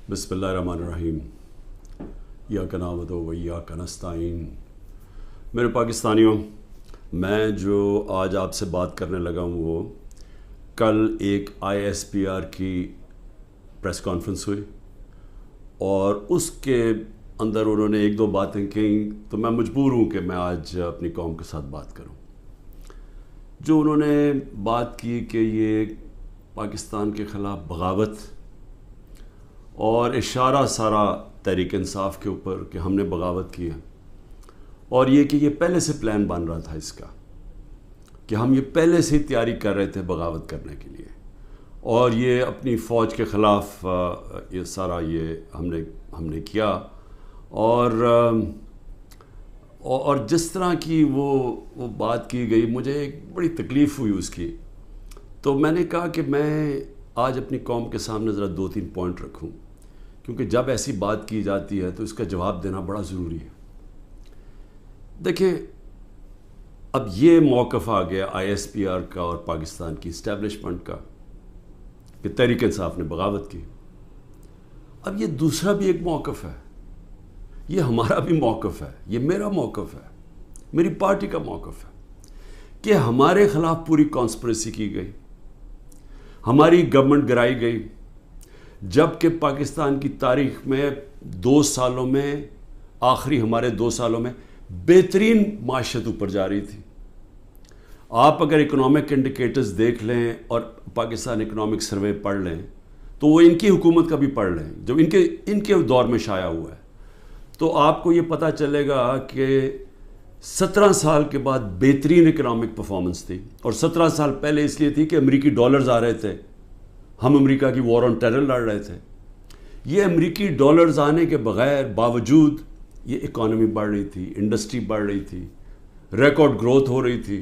بسم اللہ الرحمن الرحیم ایاک نعبد و ایاک نستعین۔ میرے پاکستانیوں، میں جو آج آپ سے بات کرنے لگا ہوں وہ کل ایک ISPR کی پریس کانفرنس ہوئی اور اس کے اندر انہوں نے ایک دو باتیں کہیں تو میں مجبور ہوں کہ میں آج اپنی قوم کے ساتھ بات کروں۔ جو انہوں نے بات کی کہ یہ پاکستان کے خلاف بغاوت اور اشارہ سارا تحریک انصاف کے اوپر کہ ہم نے بغاوت کی ہے، اور یہ کہ یہ پہلے سے پلان بن رہا تھا اس کا کہ ہم یہ پہلے سے تیاری کر رہے تھے بغاوت کرنے کے لیے، اور یہ اپنی فوج کے خلاف یہ سارا یہ ہم نے کیا، اور جس طرح کی وہ بات کی گئی مجھے ایک بڑی تکلیف ہوئی اس کی۔ تو میں نے کہا کہ میں آج اپنی قوم کے سامنے ذرا 2-3 پوائنٹ رکھوں، کیونکہ جب ایسی بات کی جاتی ہے تو اس کا جواب دینا بڑا ضروری ہے۔ دیکھیں، اب یہ موقف آ گیا ISPR کا اور پاکستان کی اسٹیبلشمنٹ کا کہ تحریک انصاف نے بغاوت کی۔ اب یہ دوسرا بھی ایک موقف ہے، یہ ہمارا بھی موقف ہے، یہ میرا موقف ہے، میری پارٹی کا موقف ہے کہ ہمارے خلاف پوری کانسپریسی کی گئی، ہماری گورنمنٹ گرائی گئی، جبکہ پاکستان کی تاریخ میں 2 سالوں میں ہمارے 2 سالوں میں بہترین معیشت اوپر جا رہی تھی۔ آپ اگر اکنامک انڈیکیٹرز دیکھ لیں اور پاکستان اکنامک سروے پڑھ لیں تو وہ ان کی حکومت کا بھی پڑھ لیں جو ان کے دور میں شائع ہوا ہے، تو آپ کو یہ پتہ چلے گا کہ 17 سال کے بعد بہترین اکنامک پرفارمنس تھی، اور 17 سال پہلے اس لیے تھی کہ امریکی ڈالرز آ رہے تھے، ہم امریکہ کی وار آن ٹیرر لڑ رہے تھے۔ یہ امریکی ڈالرز آنے کے باوجود یہ اکانومی بڑھ رہی تھی، انڈسٹری بڑھ رہی تھی، ریکارڈ گروتھ ہو رہی تھی،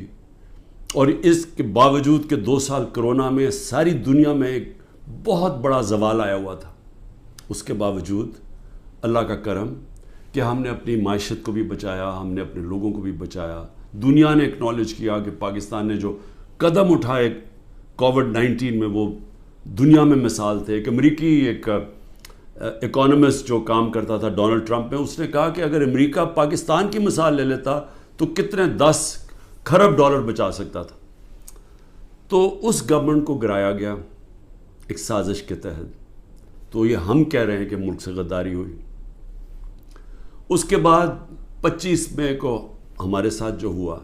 اور اس کے باوجود کہ 2 سال کرونا میں ساری دنیا میں ایک بہت بڑا زوال آیا ہوا تھا، اس کے باوجود اللہ کا کرم کہ ہم نے اپنی معیشت کو بھی بچایا، ہم نے اپنے لوگوں کو بھی بچایا۔ دنیا نے اکنالج کیا کہ پاکستان نے جو قدم اٹھائے کووڈ-19 میں وہ دنیا میں مثال تھے۔ ایک امریکی ایک اکانومسٹ جو کام کرتا تھا ڈونلڈ ٹرمپ میں، اس نے کہا کہ اگر امریکہ پاکستان کی مثال لے لیتا تو کتنے 10 کھرب ڈالر بچا سکتا تھا۔ تو اس گورنمنٹ کو گرایا گیا ایک سازش کے تحت، تو یہ ہم کہہ رہے ہیں کہ ملک سے غداری ہوئی۔ اس کے بعد 25 مئی کو ہمارے ساتھ جو ہوا،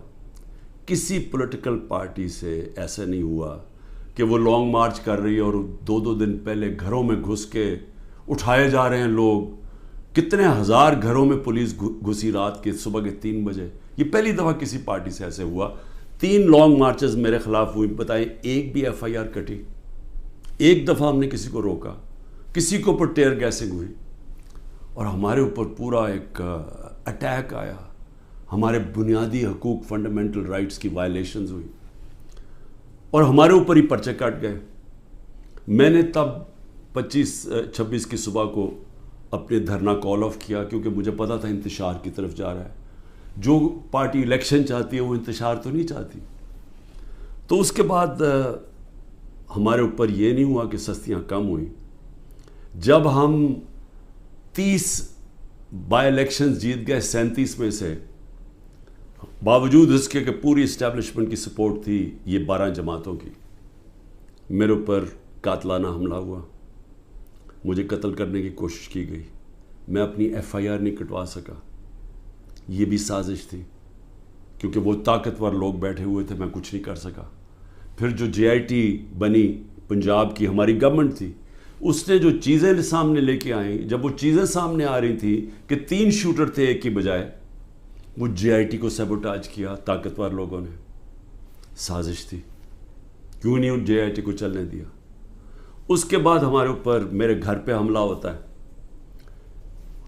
کسی پولیٹیکل پارٹی سے ایسا نہیں ہوا کہ وہ لانگ مارچ کر رہی ہے اور 2 دن پہلے گھروں میں گھس کے اٹھائے جا رہے ہیں لوگ، کتنے ہزار گھروں میں پولیس گھسی رات کے صبح کے 3 بجے۔ یہ پہلی دفعہ کسی پارٹی سے ایسے ہوا۔ 3 لانگ مارچز میرے خلاف ہوئی، بتائیں ایک بھی FIR کٹی؟ ایک دفعہ ہم نے کسی کو روکا؟ کسی کے اوپر ٹیئر گیسنگ ہوئی؟ اور ہمارے اوپر پورا ایک اٹیک آیا، ہمارے بنیادی حقوق فنڈامنٹل رائٹس کی وائلیشنز ہوئی، اور ہمارے اوپر ہی پرچے کٹ گئے۔ میں نے تب 26 کی صبح کو اپنے دھرنا کال آف کیا، کیونکہ مجھے پتا تھا انتشار کی طرف جا رہا ہے۔ جو پارٹی الیکشن چاہتی ہے وہ انتشار تو نہیں چاہتی۔ تو اس کے بعد ہمارے اوپر یہ نہیں ہوا کہ سستیاں کم ہوئیں۔ جب ہم 30 بائی الیکشنز جیت گئے 37 میں سے، باوجود اس کے کہ پوری اسٹیبلشمنٹ کی سپورٹ تھی یہ 12 جماعتوں کی، میرے اوپر قاتلانہ حملہ ہوا، مجھے قتل کرنے کی کوشش کی گئی، میں اپنی FIR نہیں کٹوا سکا۔ یہ بھی سازش تھی، کیونکہ وہ طاقتور لوگ بیٹھے ہوئے تھے، میں کچھ نہیں کر سکا۔ پھر جو JIT بنی پنجاب کی ہماری گورنمنٹ تھی، اس نے جو چیزیں سامنے لے کے آئیں، جب وہ چیزیں سامنے آ رہی تھی کہ 3 شوٹر تھے ایک کی بجائے، وہ JIT کو سیبوٹاج کیا طاقتور لوگوں نے۔ سازش تھی، کیوں نہیں JIT کو چلنے دیا۔ اس کے بعد ہمارے اوپر میرے گھر پہ حملہ ہوتا ہے۔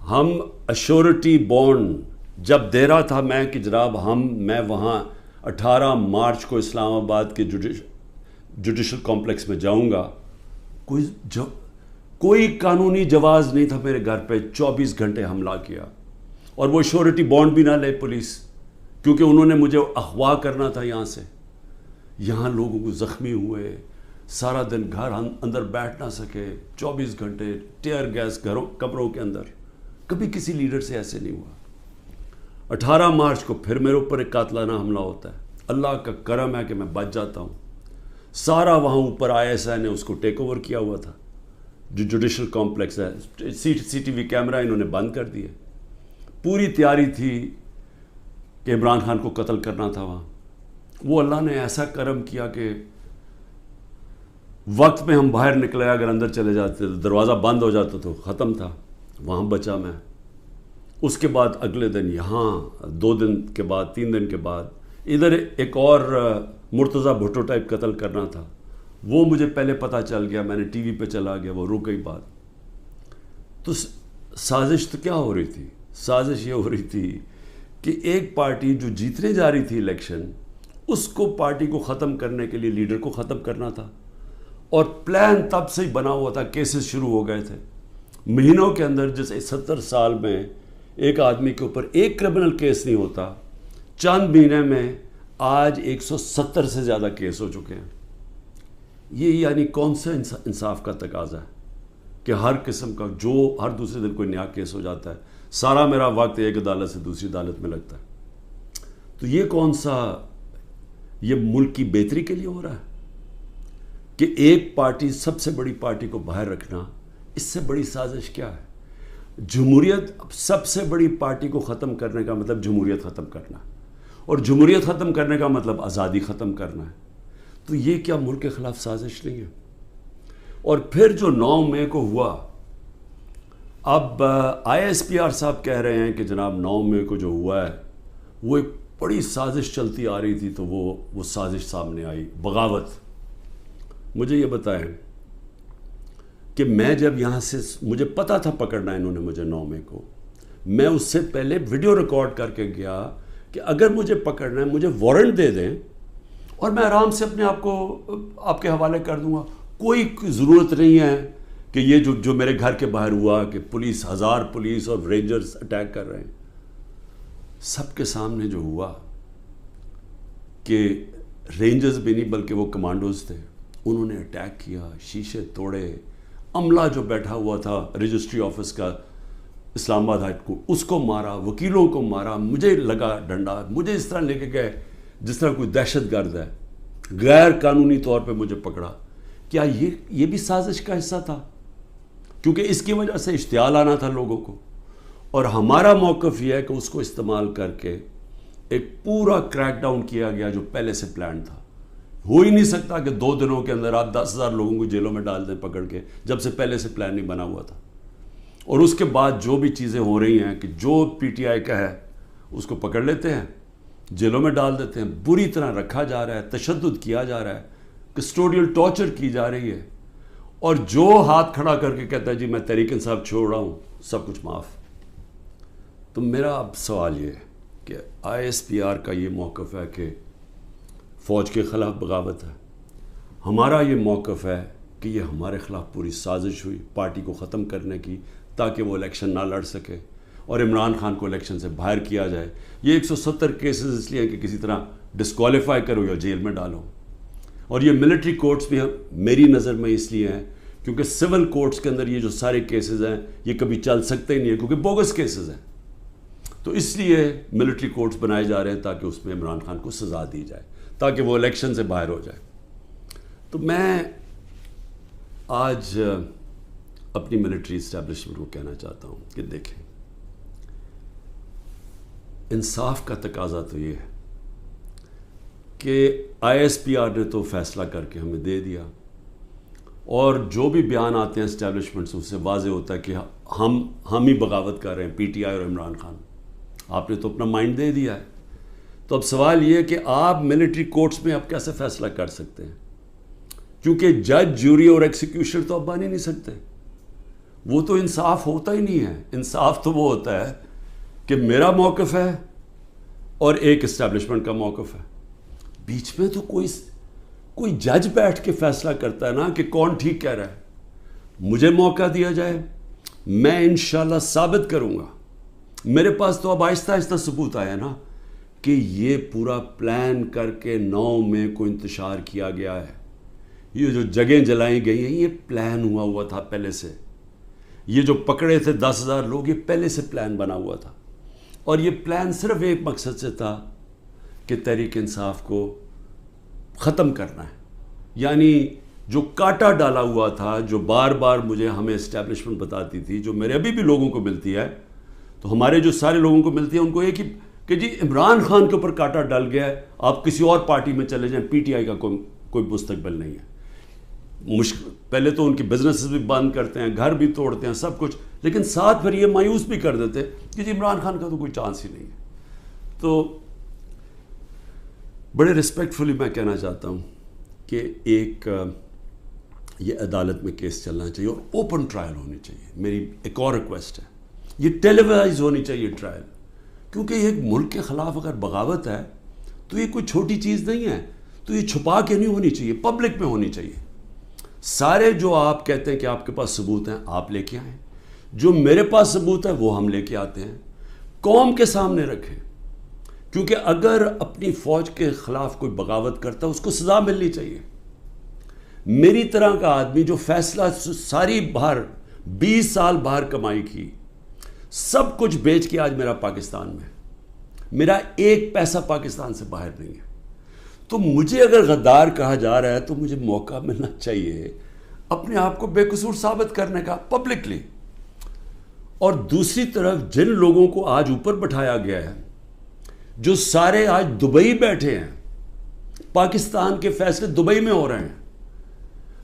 ہم ایشورٹی بانڈ جب دے رہا تھا میں کہ جناب میں وہاں 18 مارچ کو اسلام آباد کے جوڈیشل کمپلیکس میں جاؤں گا، کوئی قانونی جواز نہیں تھا میرے گھر پہ، 24 گھنٹے حملہ کیا، اور وہ ایشورٹی بانڈ بھی نہ لے پولیس، کیونکہ انہوں نے مجھے اغوا کرنا تھا یہاں سے۔ یہاں لوگوں کو زخمی ہوئے، سارا دن گھر اندر بیٹھ نہ سکے، 24 گھنٹے ٹیئر گیس گھروں کمروں کے اندر، کبھی کسی لیڈر سے ایسے نہیں ہوا۔ 18 مارچ کو پھر میرے اوپر ایک قاتلانہ حملہ ہوتا ہے، اللہ کا کرم ہے کہ میں بچ جاتا ہوں۔ سارا وہاں اوپر ISI نے اس کو ٹیک اوور کیا ہوا تھا، جو جوڈیشل کمپلیکس ہے، CCTV کیمرہ انہوں نے بند کر دیے۔ پوری تیاری تھی کہ عمران خان کو قتل کرنا تھا وہاں۔ وہ اللہ نے ایسا کرم کیا کہ وقت پہ ہم باہر نکلے، اگر اندر چلے جاتے تو دروازہ بند ہو جاتا تو ختم تھا، وہاں بچا میں۔ اس کے بعد اگلے دن یہاں، 2 دن کے بعد، 3 دن کے بعد ادھر ایک اور مرتضیٰ بھٹو ٹائپ قتل کرنا تھا، وہ مجھے پہلے پتہ چل گیا، میں نے ٹی وی پہ چلا گیا، وہ رک گئی بات۔ تو سازش تو کیا ہو رہی تھی؟ سازش یہ ہو رہی تھی کہ ایک پارٹی جو جیتنے جا رہی تھی الیکشن، اس کو پارٹی کو ختم کرنے کے لیے لیڈر کو ختم کرنا تھا، اور پلان تب سے ہی بنا ہوا تھا، کیسز شروع ہو گئے تھے مہینوں کے اندر۔ جیسے 70 سال میں ایک آدمی کے اوپر ایک کرمنل کیس نہیں ہوتا، چند مہینے میں آج 170 سے زیادہ کیس ہو چکے ہیں۔ یہ یعنی کون سا انصاف کا تقاضا ہے کہ ہر قسم کا، جو ہر دوسرے دن کوئی نیا کیس ہو جاتا ہے، سارا میرا وقت ایک عدالت سے دوسری عدالت میں لگتا ہے۔ تو یہ کون سا، یہ ملک کی بہتری کے لیے ہو رہا ہے کہ ایک پارٹی، سب سے بڑی پارٹی کو باہر رکھنا؟ اس سے بڑی سازش کیا ہے؟ جمہوریت، سب سے بڑی پارٹی کو ختم کرنے کا مطلب جمہوریت ختم کرنا ہے، اور جمہوریت ختم کرنے کا مطلب آزادی ختم کرنا ہے۔ تو یہ کیا ملک کے خلاف سازش نہیں ہے؟ اور پھر جو 9 مئی کو ہوا، اب ISPR صاحب کہہ رہے ہیں کہ جناب 9 مئی کو جو ہوا ہے وہ ایک بڑی سازش چلتی آ رہی تھی، تو وہ سازش سامنے آئی، بغاوت۔ مجھے یہ بتائیں کہ میں جب یہاں سے، مجھے پتا تھا پکڑنا انہوں نے مجھے 9 مئی کو، میں اس سے پہلے ویڈیو ریکارڈ کر کے گیا کہ اگر مجھے پکڑنا ہے مجھے وارنٹ دے دیں اور میں آرام سے اپنے آپ کو آپ کے حوالے کر دوں گا، کوئی ضرورت نہیں ہے کہ یہ جو میرے گھر کے باہر ہوا کہ پولیس، 1000 پولیس اور رینجرز اٹیک کر رہے ہیں۔ سب کے سامنے جو ہوا کہ رینجرز بھی نہیں بلکہ وہ کمانڈوز تھے، انہوں نے اٹیک کیا، شیشے توڑے، عملہ جو بیٹھا ہوا تھا رجسٹری آفس کا اسلام آباد ہائی کورٹ، اس کو مارا، وکیلوں کو مارا، مجھے لگا ڈنڈا، مجھے اس طرح لے کے گئے جس طرح کوئی دہشت گرد ہے، غیر قانونی طور پہ مجھے پکڑا۔ کیا یہ بھی سازش کا حصہ تھا؟ کیونکہ اس کی وجہ سے اشتعال آنا تھا لوگوں کو، اور ہمارا موقف یہ ہے کہ اس کو استعمال کر کے ایک پورا کریک ڈاؤن کیا گیا جو پہلے سے پلان تھا۔ ہو ہی نہیں سکتا کہ 2 دنوں کے اندر آپ 10,000 لوگوں کو جیلوں میں ڈال دیں پکڑ کے، جب سے پہلے سے پلان نہیں بنا ہوا تھا۔ اور اس کے بعد جو بھی چیزیں ہو رہی ہیں کہ جو PTI کا ہے اس کو پکڑ لیتے ہیں، جیلوں میں ڈال دیتے ہیں، بری طرح رکھا جا رہا ہے، تشدد کیا جا رہا ہے، کسٹوڈیل ٹارچر کی جا رہی ہے، اور جو ہاتھ کھڑا کر کے کہتا ہے جی میں تحریک انصاف چھوڑ رہا ہوں، سب کچھ معاف۔ تو میرا اب سوال یہ ہے کہ ISPR کا یہ موقف ہے کہ فوج کے خلاف بغاوت ہے، ہمارا یہ موقف ہے کہ یہ ہمارے خلاف پوری سازش ہوئی پارٹی کو ختم کرنے کی، تاکہ وہ الیکشن نہ لڑ سکے اور عمران خان کو الیکشن سے باہر کیا جائے۔ یہ 170 کیسز اس لیے کہ کسی طرح ڈسکوالیفائی کرو یا جیل میں ڈالو، اور یہ ملٹری کورٹس بھی میری نظر میں اس لیے ہیں کیونکہ سول کورٹس کے اندر یہ جو سارے کیسز ہیں یہ کبھی چل سکتے ہی نہیں ہیں، کیونکہ بوگس کیسز ہیں۔ تو اس لیے ملٹری کورٹس بنائے جا رہے ہیں تاکہ اس میں عمران خان کو سزا دی جائے، تاکہ وہ الیکشن سے باہر ہو جائے۔ تو میں آج اپنی ملٹری اسٹیبلشمنٹ کو کہنا چاہتا ہوں کہ دیکھیں، انصاف کا تقاضا تو یہ ہے کہ ISPR نے تو فیصلہ کر کے ہمیں دے دیا، اور جو بھی بیان آتے ہیں اسٹیبلشمنٹ سے اس سے واضح ہوتا ہے کہ ہم ہی بغاوت کر رہے ہیں، PTI اور عمران خان۔ آپ نے تو اپنا مائنڈ دے دیا ہے، تو اب سوال یہ ہے کہ آپ ملٹری کورٹس میں اب کیسے فیصلہ کر سکتے ہیں؟ کیونکہ جج، جوری اور ایکسیکیوشن تو اب بن ہی نہیں سکتے، وہ تو انصاف ہوتا ہی نہیں ہے۔ انصاف تو وہ ہوتا ہے کہ میرا موقف ہے اور ایک اسٹیبلشمنٹ کا موقف ہے، بیچ میں تو کوئی جج بیٹھ کے فیصلہ کرتا ہے نا کہ کون ٹھیک کہہ رہا ہے۔ مجھے موقع دیا جائے، میں انشاءاللہ ثابت کروں گا۔ میرے پاس تو اب آہستہ آہستہ ثبوت آیا نا کہ یہ پورا پلان کر کے 9 مئی کو انتشار کیا گیا ہے۔ یہ جو جگہیں جلائی گئی ہیں یہ پلان ہوا تھا پہلے سے. یہ جو پکڑے تھے 10,000 لوگ، یہ پہلے سے پلان بنا ہوا تھا. اور یہ پلان صرف ایک مقصد سے تھا کہ تحریک انصاف کو ختم کرنا ہے. یعنی جو کاٹا ڈالا ہوا تھا، جو بار بار مجھے ہمیں اسٹیبلشمنٹ بتاتی تھی، جو میرے ابھی بھی لوگوں کو ملتی ہے، تو ہمارے جو سارے لوگوں کو ملتی ہے ان کو یہ کہ جی عمران خان کے اوپر کاٹا ڈال گیا ہے، آپ کسی اور پارٹی میں چلے جائیں، پی ٹی آئی کا کوئی مستقبل نہیں ہے. پہلے تو ان کی بزنسز بھی بند کرتے ہیں، گھر بھی توڑتے ہیں، سب کچھ، لیکن ساتھ پھر یہ مایوس بھی کر دیتے کہ جی عمران خان کا تو کوئی چانس ہی نہیں ہے. تو بڑے رسپیکٹفلی میں کہنا چاہتا ہوں کہ ایک یہ عدالت میں کیس چلنا چاہیے اور اوپن ٹرائل ہونی چاہیے. میری ایک اور ریکویسٹ ہے، یہ ٹیلی وائز ہونی چاہیے ٹرائل، کیونکہ یہ ایک ملک کے خلاف اگر بغاوت ہے تو یہ کوئی چھوٹی چیز نہیں ہے. تو یہ چھپا کے نہیں ہونی چاہیے، پبلک میں ہونی چاہیے. سارے جو آپ کہتے ہیں کہ آپ کے پاس ثبوت ہیں، آپ لے کے آئیں. جو میرے پاس ثبوت ہے وہ ہم لے کے آتے ہیں، قوم کے سامنے رکھیں. کیونکہ اگر اپنی فوج کے خلاف کوئی بغاوت کرتا ہے اس کو سزا ملنی چاہیے. میری طرح کا آدمی جو فیصلہ ساری باہر 20 سال باہر کمائی کی، سب کچھ بیچ کے آج میرا پاکستان میں، میرا ایک پیسہ پاکستان سے باہر نہیں ہے. تو مجھے اگر غدار کہا جا رہا ہے تو مجھے موقع ملنا چاہیے اپنے آپ کو بے قصور ثابت کرنے کا پبلکلی. اور دوسری طرف جن لوگوں کو آج اوپر بٹھایا گیا ہے، جو سارے آج دبئی بیٹھے ہیں، پاکستان کے فیصلے دبئی میں ہو رہے ہیں.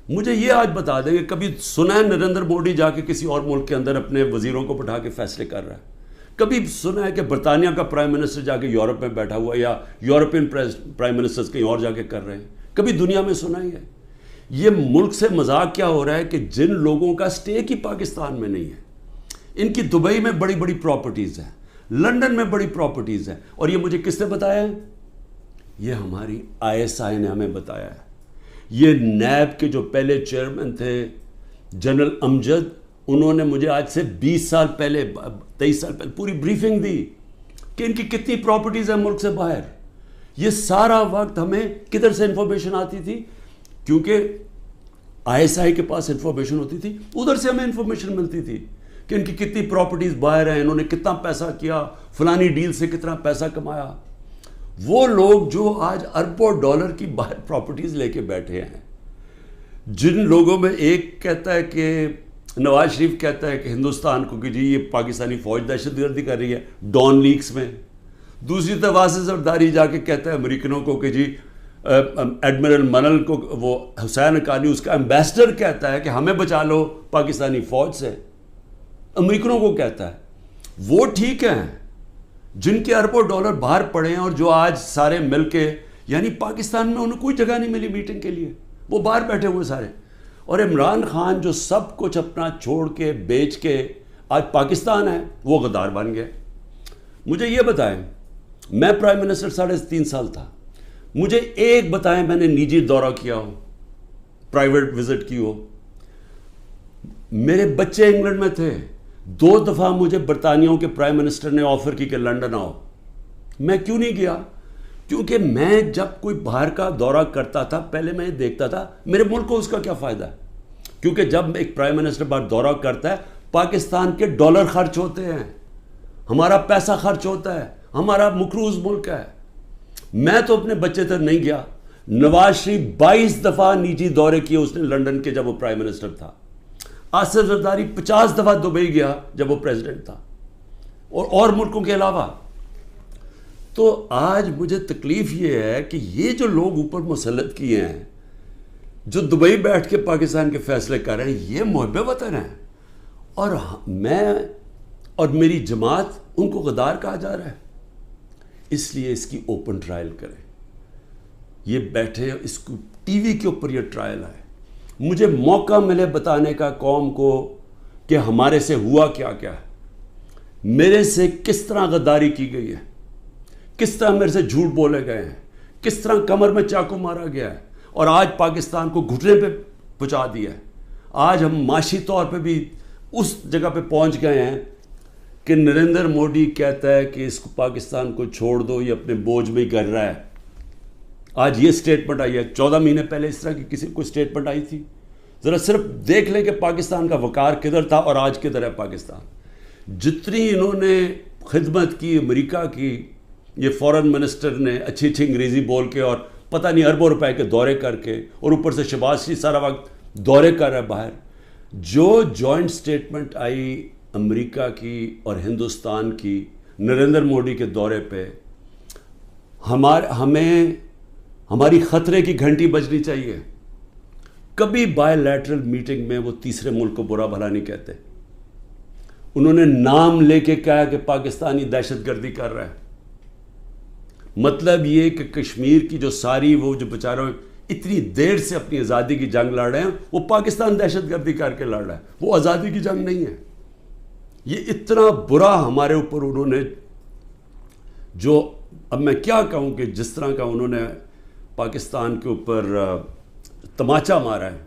مجھے یہ آج بتا دیں کہ کبھی سنا ہے نریندر مودی جا کے کسی اور ملک کے اندر اپنے وزیروں کو بٹھا کے فیصلے کر رہا ہے؟ کبھی سنا ہے کہ برطانیہ کا پرائم منسٹر جا کے یورپ میں بیٹھا ہوا ہے، یا یورپین پرائم منسٹرز کہیں اور جا کے کر رہے ہیں؟ کبھی دنیا میں سنا ہی ہے؟ یہ ملک سے مذاق کیا ہو رہا ہے کہ جن لوگوں کا اسٹیک ہی پاکستان میں نہیں ہے، ان کی دبئی میں بڑی بڑی پراپرٹیز ہیں، لنڈن میں بڑی پراپرٹیز ہیں. اور یہ مجھے کس نے بتایا ہے؟ یہ ہماری ISI نے ہمیں بتایا ہے. یہ نیب کے جو پہلے چیئرمین تھے جنرل امجد، انہوں نے مجھے آج سے 20 سال پہلے 23 سال پہلے پوری بریفنگ دی کہ ان کی کتنی پراپرٹیز ہیں ملک سے باہر. یہ سارا وقت ہمیں کدھر سے انفارمیشن آتی تھی؟ کیونکہ ISI کے پاس انفارمیشن ہوتی تھی، ادھر سے ہمیں انفارمیشن ملتی تھی کہ ان کی کتنی پراپرٹیز باہر ہیں، انہوں نے کتنا پیسہ کیا، فلانی ڈیل سے کتنا پیسہ کمایا. وہ لوگ جو آج اربوں ڈالر کی باہر پراپرٹیز لے کے بیٹھے ہیں، جن لوگوں میں ایک کہتا ہے کہ نواز شریف کہتا ہے کہ ہندوستان کو کہ جی یہ پاکستانی فوج دہشت گردی کر رہی ہے ڈان لیکس میں، دوسری طرف واصف زرداری جا کے کہتا ہے امریکنوں کو کہ جی ایڈمرل منل کو، وہ حسین حقانی اس کا ایمبیسڈر کہتا ہے کہ ہمیں بچا لو پاکستانی فوج سے، امریکنوں کو کہتا ہے. وہ ٹھیک ہیں جن کے اربوں ڈالر باہر پڑے ہیں اور جو آج سارے مل کے، یعنی پاکستان میں انہیں کوئی جگہ نہیں ملی میٹنگ کے لیے، وہ باہر بیٹھے ہوئے سارے. اور عمران خان جو سب کچھ اپنا چھوڑ کے بیچ کے آج پاکستان ہے، وہ غدار بن گئے. مجھے یہ بتائیں، میں پرائم منسٹر 3.5 سال تھا، مجھے ایک بتائیں میں نے نجی دورہ کیا ہو، پرائیویٹ وزٹ کی ہو. میرے بچے انگلینڈ میں تھے، 2 دفعہ مجھے برطانیہ کے پرائم منسٹر نے آفر کی کہ لنڈن آؤ. میں کیوں نہیں گیا؟ کیونکہ میں جب کوئی باہر کا دورہ کرتا تھا پہلے میں یہ دیکھتا تھا میرے ملک کو اس کا کیا فائدہ ہے. کیونکہ جب ایک پرائم منسٹر باہر دورہ کرتا ہے، پاکستان کے ڈالر خرچ ہوتے ہیں، ہمارا پیسہ خرچ ہوتا ہے، ہمارا مقروض ملک ہے. میں تو اپنے بچے تک نہیں گیا. نواز شریف 22 دفعہ نجی دورے کیے اس نے لنڈن کے جب وہ پرائم منسٹر تھا. آصف زرداری 50 دفعہ دبئی گیا جب وہ پریزیڈنٹ تھا، اور ملکوں کے علاوہ. تو آج مجھے تکلیف یہ ہے کہ یہ جو لوگ اوپر مسلط کیے ہیں، جو دبئی بیٹھ کے پاکستان کے فیصلے کر رہے ہیں، یہ محب وطن ہیں، اور میں اور میری جماعت ان کو غدار کہا جا رہا ہے. اس لیے اس کی اوپن ٹرائل کریں. یہ بیٹھے اس کو ٹی وی کے اوپر یہ ٹرائل آئے، مجھے موقع ملے بتانے کا قوم کو کہ ہمارے سے ہوا کیا کیا ہے، میرے سے کس طرح غداری کی گئی ہے، کس طرح میرے سے جھوٹ بولے گئے ہیں، کس طرح کمر میں چاقو مارا گیا ہے، اور آج پاکستان کو گھٹنے پہ پہنچا دیا ہے. آج ہم معاشی طور پہ بھی اس جگہ پہ پہنچ گئے ہیں کہ نریندر مودی کہتا ہے کہ اس کو پاکستان کو چھوڑ دو، یہ اپنے بوجھ میں ہی کر رہا ہے. آج یہ سٹیٹمنٹ آئی ہے، 14 مہینے پہلے اس طرح کی کسی کوئی سٹیٹمنٹ آئی تھی؟ ذرا صرف دیکھ لیں کہ پاکستان کا وقار کدھر تھا اور آج کدھر ہے پاکستان۔ جتنی انہوں نے خدمت کی امریکہ کی، یہ فورن منسٹر نے اچھی اچھی انگریزی بول کے اور پتہ نہیں اربوں روپے کے دورے کر کے، اور اوپر سے شہباز شریف سارا وقت دورے کر رہا ہے باہر۔ جو جوائنٹ سٹیٹمنٹ آئی امریکہ کی اور ہندوستان کی نریندر مودی کے دورے پہ، ہمیں ہماری خطرے کی گھنٹی بجنی چاہیے۔ کبھی بائی لیٹرل میٹنگ میں وہ تیسرے ملک کو برا بھلا نہیں کہتے۔ انہوں نے نام لے کے کہا کہ پاکستانی دہشت گردی کر رہا ہے۔ مطلب یہ کہ کشمیر کی جو ساری وہ جو بیچارے اتنی دیر سے اپنی آزادی کی جنگ لڑ رہے ہیں، وہ پاکستان دہشت گردی کر کے لڑ رہا ہے، وہ آزادی کی جنگ نہیں ہے۔ یہ اتنا برا ہمارے اوپر انہوں نے، جو اب میں کیا کہوں کہ جس طرح کا انہوں نے پاکستان کے اوپر تماچا مارا ہے،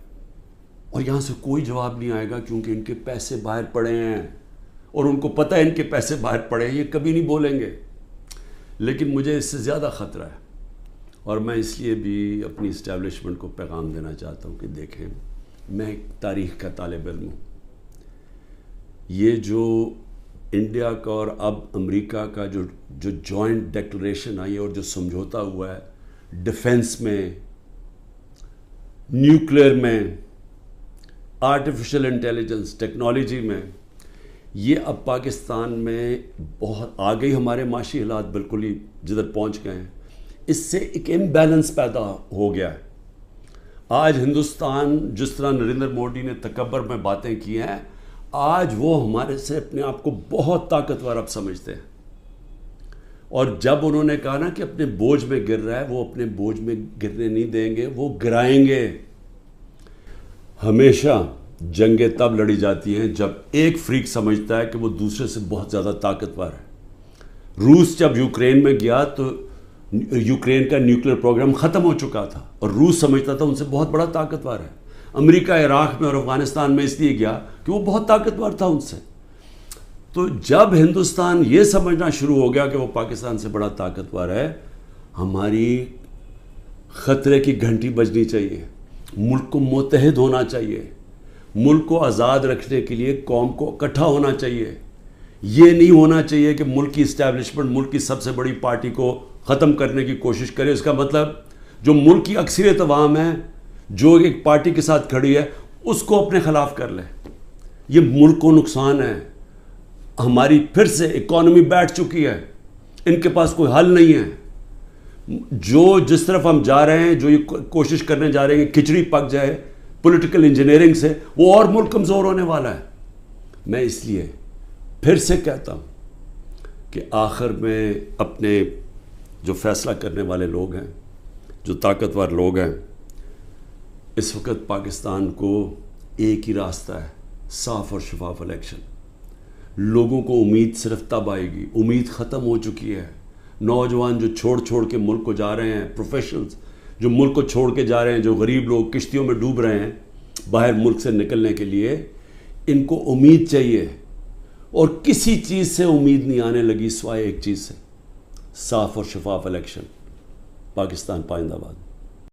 اور یہاں سے کوئی جواب نہیں آئے گا کیونکہ ان کے پیسے باہر پڑے ہیں اور ان کو پتہ ہے ان کے پیسے باہر پڑے ہیں، یہ کبھی نہیں بولیں گے۔ لیکن مجھے اس سے زیادہ خطرہ ہے، اور میں اس لیے بھی اپنی اسٹیبلشمنٹ کو پیغام دینا چاہتا ہوں کہ دیکھیں، میں ایک تاریخ کا طالب علم ہوں۔ یہ جو انڈیا کا اور اب امریکہ کا جو جوائنٹ ڈیکلریشن آئی ہے اور جو سمجھوتا ہوا ہے ڈیفنس میں، نیوکلیئر میں، آرٹیفیشل انٹیلیجنس ٹیکنالوجی میں، یہ اب پاکستان میں بہت آگے ہمارے معاشی حالات بالکل ہی جدھر پہنچ گئے ہیں، اس سے ایک امبیلنس پیدا ہو گیا ہے۔ آج ہندوستان جس طرح نریندر مودی نے تکبر میں باتیں کی ہیں، آج وہ ہمارے سے اپنے آپ کو بہت طاقتور اب سمجھتے ہیں، اور جب انہوں نے کہا نا کہ اپنے بوجھ میں گر رہا ہے، وہ اپنے بوجھ میں گرنے نہیں دیں گے، وہ گرائیں گے۔ ہمیشہ جنگیں تب لڑی جاتی ہیں جب ایک فریق سمجھتا ہے کہ وہ دوسرے سے بہت زیادہ طاقتور ہے۔ روس جب یوکرین میں گیا تو یوکرین کا نیوکلیئر پروگرام ختم ہو چکا تھا، اور روس سمجھتا تھا ان سے بہت بڑا طاقتور ہے۔ امریکہ عراق میں اور افغانستان میں اس لیے گیا کہ وہ بہت طاقتور تھا ان سے۔ تو جب ہندوستان یہ سمجھنا شروع ہو گیا کہ وہ پاکستان سے بڑا طاقتور ہے، ہماری خطرے کی گھنٹی بجنی چاہیے، ملک کو متحد ہونا چاہیے، ملک کو آزاد رکھنے کے لیے قوم کو اکٹھا ہونا چاہیے۔ یہ نہیں ہونا چاہیے کہ ملک کی اسٹیبلشمنٹ ملک کی سب سے بڑی پارٹی کو ختم کرنے کی کوشش کرے۔ اس کا مطلب جو ملک کی اکثریت عوام ہے، جو ایک پارٹی کے ساتھ کھڑی ہے، اس کو اپنے خلاف کر لے۔ یہ ملک کو نقصان ہے۔ ہماری پھر سے اکانومی بیٹھ چکی ہے، ان کے پاس کوئی حل نہیں ہے۔ جو جس طرف ہم جا رہے ہیں، جو یہ کوشش کرنے جا رہے ہیں کہ کھچڑی پک جائے پولیٹیکل انجینئرنگ سے، وہ اور ملک کمزور ہونے والا ہے۔ میں اس لیے پھر سے کہتا ہوں کہ آخر میں اپنے جو فیصلہ کرنے والے لوگ ہیں، جو طاقتور لوگ ہیں، اس وقت پاکستان کو ایک ہی راستہ ہے، صاف اور شفاف الیکشن۔ لوگوں کو امید صرف تب آئے گی، امید ختم ہو چکی ہے۔ نوجوان جو چھوڑ کے ملک کو جا رہے ہیں، پروفیشنلز جو ملک کو چھوڑ کے جا رہے ہیں، جو غریب لوگ کشتیوں میں ڈوب رہے ہیں باہر ملک سے نکلنے کے لیے، ان کو امید چاہیے، اور کسی چیز سے امید نہیں آنے لگی سوائے ایک چیز سے، صاف اور شفاف الیکشن۔ پاکستان پائندہ باد۔